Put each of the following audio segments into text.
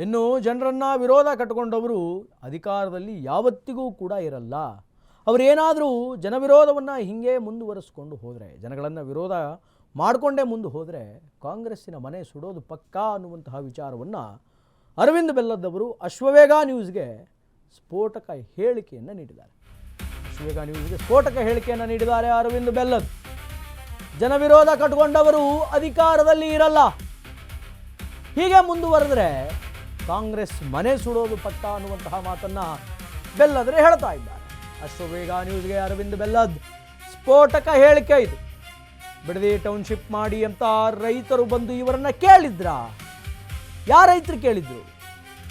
ಇನ್ನು ಜನರನ್ನು ವಿರೋಧ ಕಟ್ಟಿಕೊಂಡವರು ಅಧಿಕಾರದಲ್ಲಿ ಯಾವತ್ತಿಗೂ ಕೂಡ ಇರಲ್ಲ. ಅವರೇನಾದರೂ ಜನವಿರೋಧವನ್ನು ಹೀಗೆ ಮುಂದುವರಿಸಿಕೊಂಡು ಹೋದರೆ, ಜನಗಳನ್ನು ವಿರೋಧ ಮಾಡಿಕೊಂಡೇ ಮುಂದೆ ಹೋದರೆ ಕಾಂಗ್ರೆಸ್ಸಿನ ಮನೆ ಸುಡೋದು ಪಕ್ಕಾ ಅನ್ನುವಂತಹ ವಿಚಾರವನ್ನು ಅರವಿಂದ್ ಬೆಲ್ಲದವರು ಅಶ್ವವೇಗ ನ್ಯೂಸ್ಗೆ ಸ್ಫೋಟಕ ಹೇಳಿಕೆಯನ್ನು ನೀಡಿದ್ದಾರೆ. ಅಶ್ವವೇಗ ನ್ಯೂಸ್ಗೆ ಸ್ಫೋಟಕ ಹೇಳಿಕೆಯನ್ನು ನೀಡಿದ್ದಾರೆ ಅರವಿಂದ್ ಬೆಲ್ಲದ್. ಜನವಿರೋಧ ಕಟ್ಟಿಕೊಂಡವರು ಅಧಿಕಾರದಲ್ಲಿ ಇರಲ್ಲ, ಹೀಗೆ ಮುಂದುವರೆದರೆ ಕಾಂಗ್ರೆಸ್ ಮನೆ ಸುಡೋದು ಪಕ್ಕ ಅನ್ನುವಂತಹ ಮಾತನ್ನು ಬೆಲ್ಲದ್ರೆ ಹೇಳ್ತಾ ಇದ್ದಾರೆ. ಅಶ್ವವೇಗ ನ್ಯೂಸ್ಗೆ ಅರವಿಂದ್ ಬೆಲ್ಲದ್ ಸ್ಫೋಟಕ ಹೇಳಿಕೆ ಇದು. ಬಿಡದಿ ಟೌನ್ಶಿಪ್ ಮಾಡಿ ಅಂತ ರೈತರು ಬಂದು ಇವರನ್ನ ಕೇಳಿದ್ರ? ಯಾರ ರೈತರು ಕೇಳಿದ್ರು?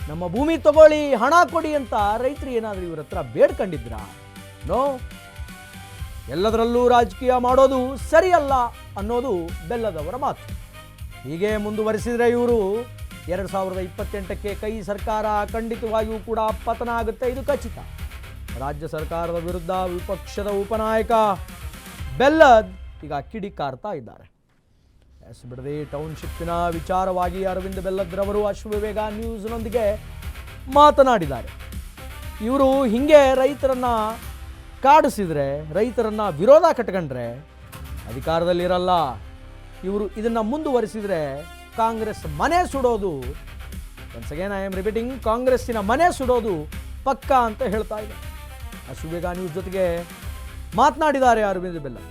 ನಮ್ಮ ಭೂಮಿ ತಗೊಳ್ಳಿ, ಹಣ ಕೊಡಿ ಅಂತ ರೈತರು ಏನಾದರೂ ಇವ್ರ ಹತ್ರ ಬೇಡ್ಕೊಂಡಿದ್ರ? ನೋ. ಎಲ್ಲದರಲ್ಲೂ ರಾಜಕೀಯ ಮಾಡೋದು ಸರಿಯಲ್ಲ ಅನ್ನೋದು ಬೆಲ್ಲದವರ ಮಾತು. ಹೀಗೆ ಮುಂದುವರಿಸಿದರೆ ಇವರು 2028ಕ್ಕೆ ಕೈ ಸರ್ಕಾರ ಖಂಡಿತವಾಗಿಯೂ ಕೂಡ ಪತನ ಆಗುತ್ತೆ, ಇದು ಖಚಿತ. ರಾಜ್ಯ ಸರ್ಕಾರದ ವಿರುದ್ಧ ವಿಪಕ್ಷದ ಉಪನಾಯಕ ಬೆಲ್ಲದ್ ಈಗ ಕಿಡಿಕಾರ್ತಾ ಇದ್ದಾರೆ. ಬಿಡದಿ ಟೌನ್ಶಿಪ್ಪಿನ ವಿಚಾರವಾಗಿ ಅರವಿಂದ್ ಬೆಲ್ಲದ್ರವರು ಅಶ್ವವೇಗ ನ್ಯೂಸ್ನೊಂದಿಗೆ ಮಾತನಾಡಿದ್ದಾರೆ. ಇವರು ಹಿಂಗೆ ರೈತರನ್ನ ಕಾಡಿಸಿದರೆ, ರೈತರನ್ನ ವಿರೋಧ ಕಟ್ಕೊಂಡ್ರೆ ಅಧಿಕಾರದಲ್ಲಿರಲ್ಲ. ಇವರು ಇದನ್ನು ಮುಂದುವರಿಸಿದರೆ ಕಾಂಗ್ರೆಸ್ ಮನೆ ಸುಡೋದು, once again I am repeating, ಕಾಂಗ್ರೆಸ್ಸಿನ ಮನೆ ಸುಡೋದು ಪಕ್ಕಾ ಅಂತ ಹೇಳ್ತಾ ಇದೆ. ಅಶ್ವವೇಗ ನ್ಯೂಸ್ ಜೊತೆಗೆ ಮಾತನಾಡಿದ್ದಾರೆ ಅರವಿಂದ್ ಬೆಲ್ಲದ್.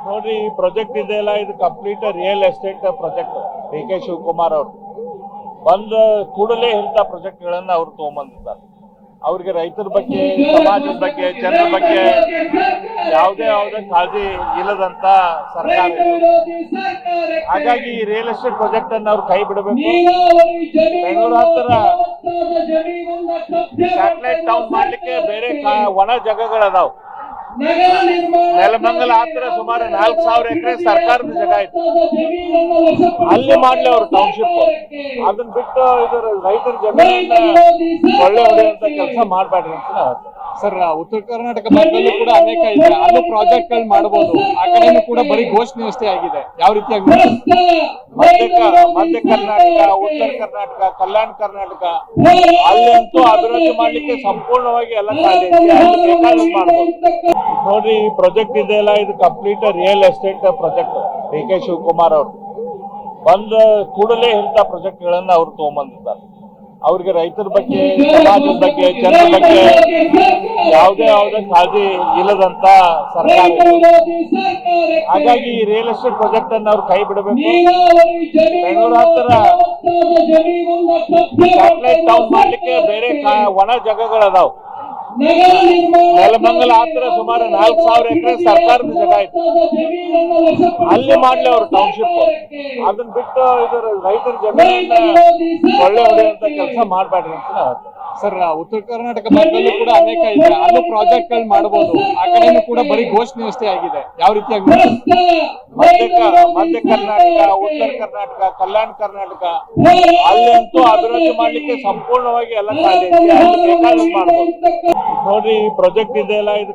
ನೋಡ್ರಿ, ಈ ಪ್ರಾಜೆಕ್ಟ್ ಇದೆಯಲ್ಲ, ಇದು complete real estate project. D K Shivakumar ಅವರು ಬಂದ ಕೂಡಲೇ ಇಂಥ ಪ್ರಾಜೆಕ್ಟ್ಗಳನ್ನ ಅವ್ರು ತಗೊಂಡ್ಬಂದಿದ್ದಾರೆ. ಅವ್ರಿಗೆ ರೈತರ ಬಗ್ಗೆ, ಸಮಾಜದ ಬಗ್ಗೆ, ಜನರ ಬಗ್ಗೆ ಯಾವುದೇ ಕಾಳಜಿ ಇಲ್ಲದಂತ ಸರ್ಕಾರ. ಹಾಗಾಗಿ ಈ ರಿಯಲ್ ಎಸ್ಟೇಟ್ ಪ್ರಾಜೆಕ್ಟ್ ಅನ್ನು ಅವ್ರು ಕೈ ಬಿಡಬೇಕು. ಬೆಂಗಳೂರು ಹತ್ತಿರ ಸ್ಯಾಟಲೈಟ್ ಟೌನ್ ಮಾಡ್ಲಿಕ್ಕೆ ಬೇರೆ ಒಣ ಜಾಗಗಳದಾವ್. ನೆಲಮಂಗಲ ಹತ್ತಿರ ಸುಮಾರು 4,000 ಎಕರೆ ಸರ್ಕಾರದ ಜಾಗ ಇತ್ತು, ಅಲ್ಲಿ ಮಾಡ್ಲಿ ಅವ್ರು ಟೌನ್ಶಿಪ್. ಅದನ್ನ ಬಿಟ್ಟು ಇದು ರೈತರ ಜಮೀನನ್ನ ಒಳ್ಳೆ ಹೊಡೆಯುವಂತ ಕೆಲಸ ಮಾಡ್ಬೇಡ್ರಿ ಅಂತ ಸರ್. ಉತ್ತರ ಕರ್ನಾಟಕ ಭಾಗದಲ್ಲೂ ಕೂಡ ಅನೇಕ ಇದೆ, ಅಲ್ಲೂ ಪ್ರಾಜೆಕ್ಟ್ ಗಳು ಮಾಡಬಹುದು. ಆ ಕಡೆನೂ ಕೂಡ ಬರೀ ಘೋಷಣೆ ಅಷ್ಟೇ ಆಗಿದೆ. ಯಾವ ರೀತಿಯಾಗಿ ಮಧ್ಯ ಕರ್ನಾಟಕ, ಉತ್ತರ ಕರ್ನಾಟಕ, ಕಲ್ಯಾಣ ಕರ್ನಾಟಕ ಅಲ್ಲಂತೂ ಅಭಿವೃದ್ಧಿ ಮಾಡ್ಲಿಕ್ಕೆ ಸಂಪೂರ್ಣವಾಗಿ ಎಲ್ಲ ಖಾಲಿ ಐತಿ, ಅಲ್ಲಿ ಬೇಕಾದ್ರೂ ಮಾಡ್ಬೋದು. ನೋಡ್ರಿ, ಈ ಪ್ರಾಜೆಕ್ಟ್ ಇದೆಯಲ್ಲ, ಇದು complete real estate project. D K Shivakumar ಅವರು ಬಂದ ಕೂಡಲೇ ಇಂಥ ಪ್ರಾಜೆಕ್ಟ್ಗಳನ್ನ ಅವ್ರು ತಗೊಂಡ್ಬಂದಿದ್ದಾರೆ. ಅವ್ರಿಗೆ ರೈತರ ಬಗ್ಗೆ, ಸಮಾಜದ ಬಗ್ಗೆ, ಜನರ ಬಗ್ಗೆ ಯಾವುದೇ ಕಾಳಜಿ ಇಲ್ಲದಂತ ಸರ್ಕಾರ. ಹಾಗಾಗಿ ಈ ರಿಯಲ್ ಎಸ್ಟೇಟ್ ಪ್ರಾಜೆಕ್ಟ್ ಅನ್ನು ಅವ್ರು ಕೈ ಬಿಡಬೇಕು. ಬೆಂಗಳೂರು ಹತ್ತಿರ ಸ್ಯಾಟಲೈಟ್ ಟೌನ್ ಮಾಡ್ಲಿಕ್ಕೆ ಬೇರೆ ಒಣ ಜಾಗಗಳದಾವ್. ನೆಲಮಂಗಲ ಹತ್ತಿರ ಸುಮಾರು 4,000 ಎಕರೆ ಸರ್ಕಾರದ ಜಾಗ ಇತ್ತು, ಅಲ್ಲಿ ಮಾಡ್ಲಿ ಅವ್ರು ಟೌನ್ಶಿಪ್. ಅದನ್ನ ಬಿಟ್ಟು ಇದು ರೈತರ ಜಮೀನನ್ನ ಒಳ್ಳೆ ಹೊಡೆಯುವಂತ ಕೆಲಸ ಮಾಡ್ಬೇಡ್ರಿ ಅಂತ ಸರ್. ಉತ್ತರ ಕರ್ನಾಟಕ ಭಾಗದಲ್ಲೂ ಕೂಡ ಅನೇಕ ಇದೆ, ಅಲ್ಲೂ ಪ್ರಾಜೆಕ್ಟ್ ಗಳು ಮಾಡಬಹುದು. ಆ ಕಡೆನೂ ಕೂಡ ಬರೀ ಘೋಷಣೆ ಅಷ್ಟೇ ಆಗಿದೆ. ಯಾವ ರೀತಿಯಾಗಿ ಮಧ್ಯ ಕರ್ನಾಟಕ, ಉತ್ತರ ಕರ್ನಾಟಕ, ಕಲ್ಯಾಣ ಕರ್ನಾಟಕ ಅಲ್ಲಂತೂ ಅಭಿವೃದ್ಧಿ ಮಾಡ್ಲಿಕ್ಕೆ ಸಂಪೂರ್ಣವಾಗಿ ಎಲ್ಲ ಖಾಲಿ ಐತಿ, ಅಲ್ಲಿ ಬೇಕಾದ್ರೂ ಮಾಡ್ಬೋದು. ನೋಡ್ರಿ, ಈ ಪ್ರಾಜೆಕ್ಟ್ ಇದೆಯಲ್ಲ, ಇದು